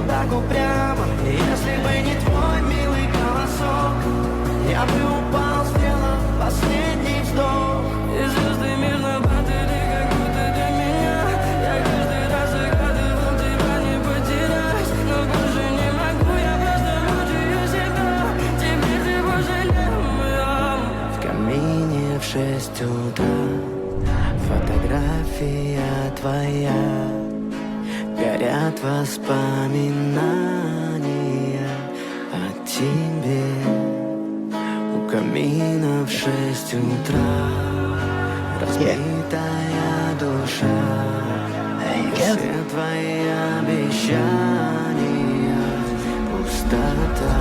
вот так упрямо. И если бы не твой милый голосок, я бы упал, сделав последний вздох. И звезды мирно падали, как будто для меня. Я каждый раз загадывал тебя не потерять, но больше не могу, я просто мучаю себя. Теперь ты пожалел моем. В камине в 6 утра фотография твоя, горят воспоминания о тебе. У камина в 6 утра разбитая душа, все твои обещания пустота.